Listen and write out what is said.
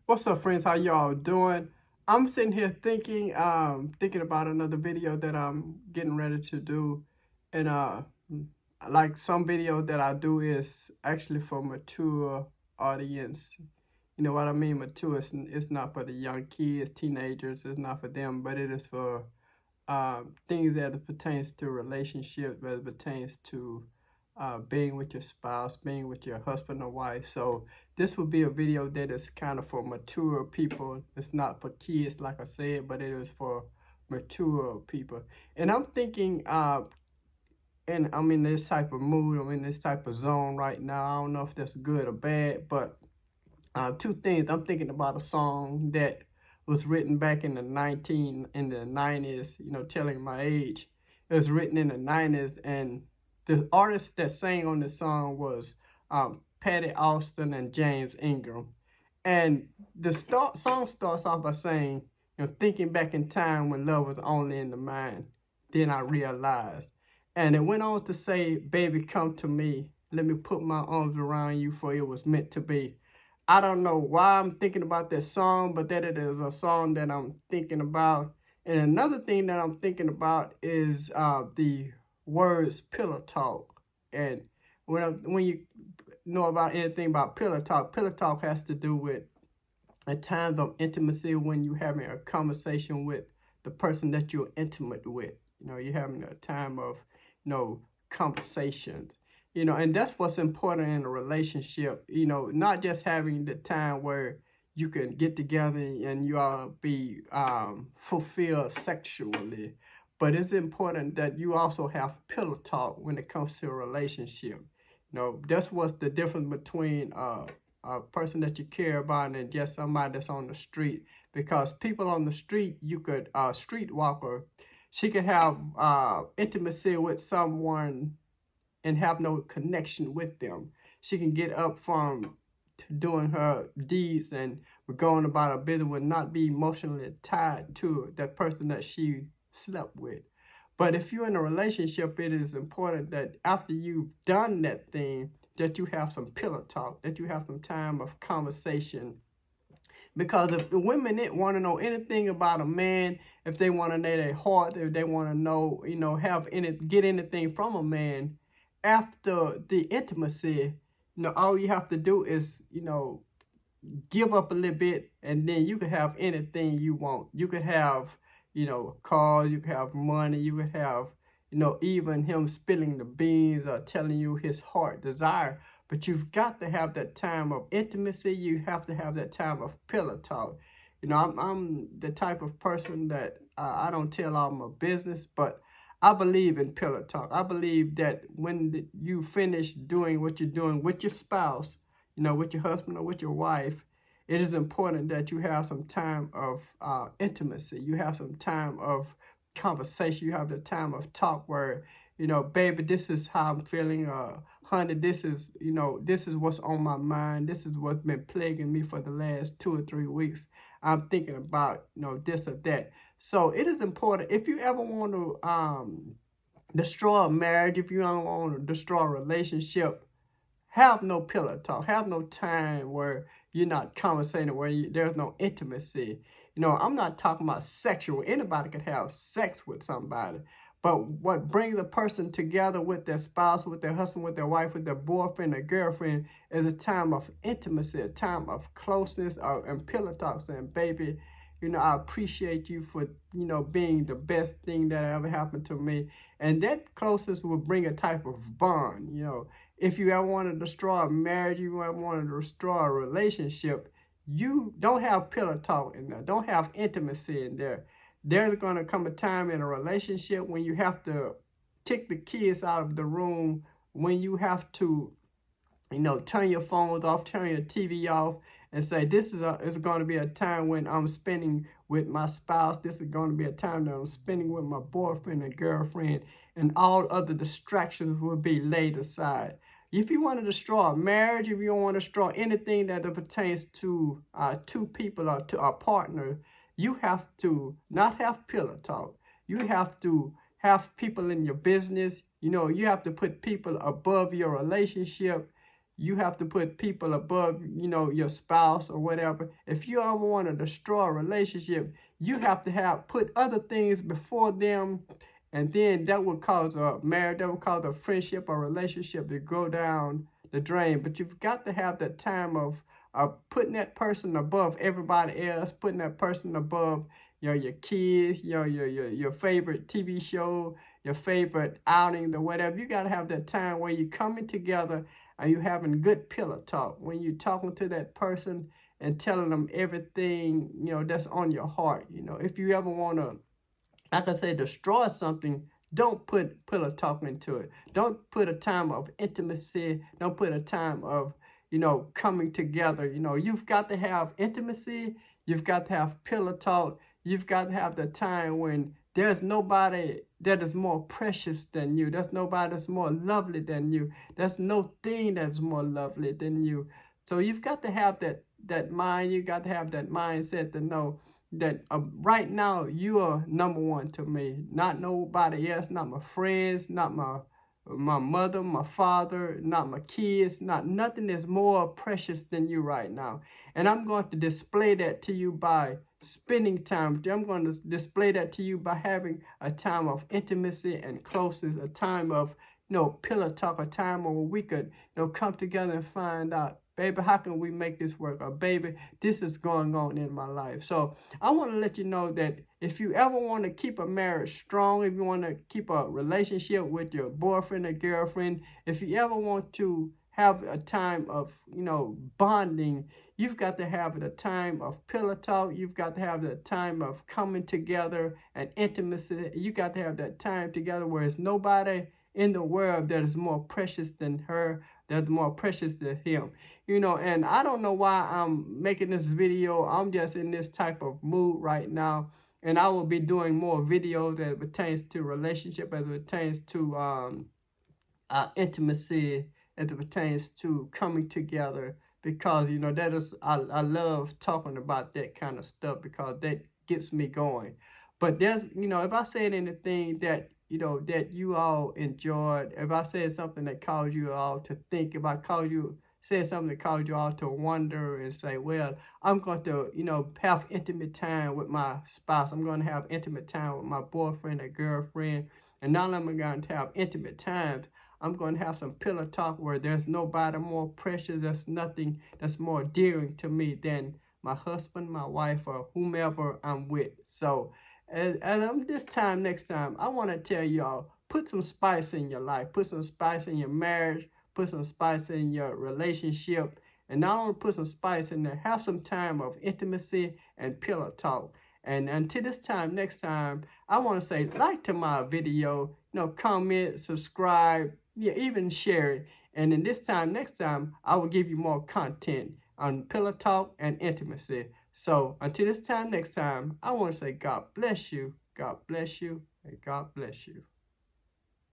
What's up, friends? How y'all doing? I'm sitting here thinking about another video that I'm getting ready to do, and like some video that I do is actually for mature audience. You know what I mean? Mature. It's not for the young kids, teenagers. It's not for them, but it is for things that it pertains to relationships, that it pertains to being with your spouse, being with your husband or wife. So this will be a video that is kind of for mature people. It's not for kids, like I said, but it is for mature people. And I'm thinking, and I'm in this type of mood, I'm in this type of zone right now. I don't know if that's good or bad, but two things. I'm thinking about a song that was written back in the 90s, you know, telling my age. It was written in the 90s, and the artist that sang on the song was Patty Austin and James Ingram. And the song starts off by saying, you know, thinking back in time when love was only in the mind, then I realized. And it went on to say, baby, come to me. Let me put my arms around you, for it was meant to be. I don't know why I'm thinking about this song, but that it is a song that I'm thinking about. And another thing that I'm thinking about is the words pillow talk. And when you know about anything about pillow talk has to do with a time of intimacy when you're having a conversation with the person that you're intimate with. You know, you're having a time of, conversations. You know, and that's what's important in a relationship. You know, not just having the time where you can get together and you all be fulfilled sexually, but it's important that you also have pillow talk when it comes to a relationship. You know, that's what's the difference between a person that you care about and just somebody that's on the street. Because people on the street, you could streetwalker, she could have intimacy with someone and have no connection with them. She can get up from doing her deeds and going about her business, would not be emotionally tied to that person that she slept with. But if you're in a relationship, it is important that after you've done that thing, that you have some pillow talk, that you have some time of conversation. Because if the women didn't want to know anything about a man, if they want to know their heart, if they want to know, get anything from a man, after the intimacy, all you have to do is, give up a little bit, and then you can have anything you want. You could have, cars, you could have money, you could have, even him spilling the beans or telling you his heart desire. But you've got to have that time of intimacy. You have to have that time of pillow talk. I'm the type of person that I don't tell all my business, but I believe in pillow talk. I believe that when you finish doing what you're doing with your spouse, with your husband or with your wife, it is important that you have some time of intimacy. You have some time of conversation. You have the time of talk where, baby, this is how I'm feeling. Honey, this is what's on my mind. This is what's been plaguing me for the last 2 or 3 weeks. I'm thinking about, this or that. So it is important. If you ever want to destroy a marriage, if you don't want to destroy a relationship, have no pillow talk. Have no time where you're not conversating, where there's no intimacy. I'm not talking about sexual. Anybody could have sex with somebody. But what brings a person together with their spouse, with their husband, with their wife, with their boyfriend or girlfriend is a time of intimacy, a time of closeness and pillow talk. And baby, I appreciate you for, being the best thing that ever happened to me. And that closeness will bring a type of bond, if you ever want to destroy a marriage, you ever want to destroy a relationship, you don't have pillow talk in there. Don't have intimacy in there. There's going to come a time in a relationship when you have to kick the kids out of the room, when you have to, turn your phones off, turn your TV off, and say, this is going to be a time when I'm spending with my spouse. This is going to be a time that I'm spending with my boyfriend and girlfriend, and all other distractions will be laid aside. If you want to destroy a marriage, if you don't want to destroy anything that pertains to two people or to a partner, you have to not have pillow talk. You have to have people in your business. You have to put people above your relationship. You have to put people above, your spouse or whatever. If you ever want to destroy a relationship, you have to put other things before them, and then that would cause a marriage, that would cause a friendship or relationship to go down the drain. But you've got to have that time of putting that person above everybody else, putting that person above, your kids, your favorite TV show, your favorite outing or whatever. You got to have that time where you're coming together and you having good pillow talk. When you're talking to that person and telling them everything, that's on your heart. If you ever want to, like I say, destroy something, don't put pillow talk into it. Don't put a time of intimacy. Don't put a time of, coming together. You've got to have intimacy. You've got to have pillow talk. You've got to have the time when there's nobody that is more precious than you. There's nobody that's more lovely than you. There's no thing that's more lovely than you. So you've got to have that mind. You got to have that mindset to know that right now you are number one to me. Not nobody else. Not my friends. Not my mother, my father, not my kids, nothing is more precious than you right now. And I'm going to display that to you by spending time. I'm going to display that to you by having a time of intimacy and closeness, a time of, pillow talk, a time where we could, come together and find out, baby, how can we make this work? Or baby, this is going on in my life. So I want to let you know that if you ever want to keep a marriage strong, if you want to keep a relationship with your boyfriend or girlfriend, if you ever want to have a time of, bonding, you've got to have the time of pillow talk. You've got to have the time of coming together and intimacy. You got to have that time together where it's nobody in the world that is more precious than her, that's more precious than him. And I don't know why I'm making this video. I'm just in this type of mood right now. And I will be doing more videos as it pertains to relationship, as it pertains to intimacy, as it pertains to coming together. Because, that is, I love talking about that kind of stuff because that gets me going. But there's, if I said anything that, that you all enjoyed, if I said something that caused you all to think, if I said something that caused you all to wonder and say, well, I'm going to, have intimate time with my spouse. I'm going to have intimate time with my boyfriend or girlfriend. And not only am I going to have intimate times, I'm going to have some pillow talk where there's nobody more precious. There's nothing that's more dearing to me than my husband, my wife, or whomever I'm with. So as this time next time, I want to tell y'all, put some spice in your life. Put some spice in your marriage. Put some spice in your relationship. And not only put some spice in there, have some time of intimacy and pillow talk. And until this time, next time, I want to say, like to my video, comment, subscribe, even share it. And then this time, next time, I will give you more content on pillow talk and intimacy. So until this time, next time, I want to say God bless you, and God bless you.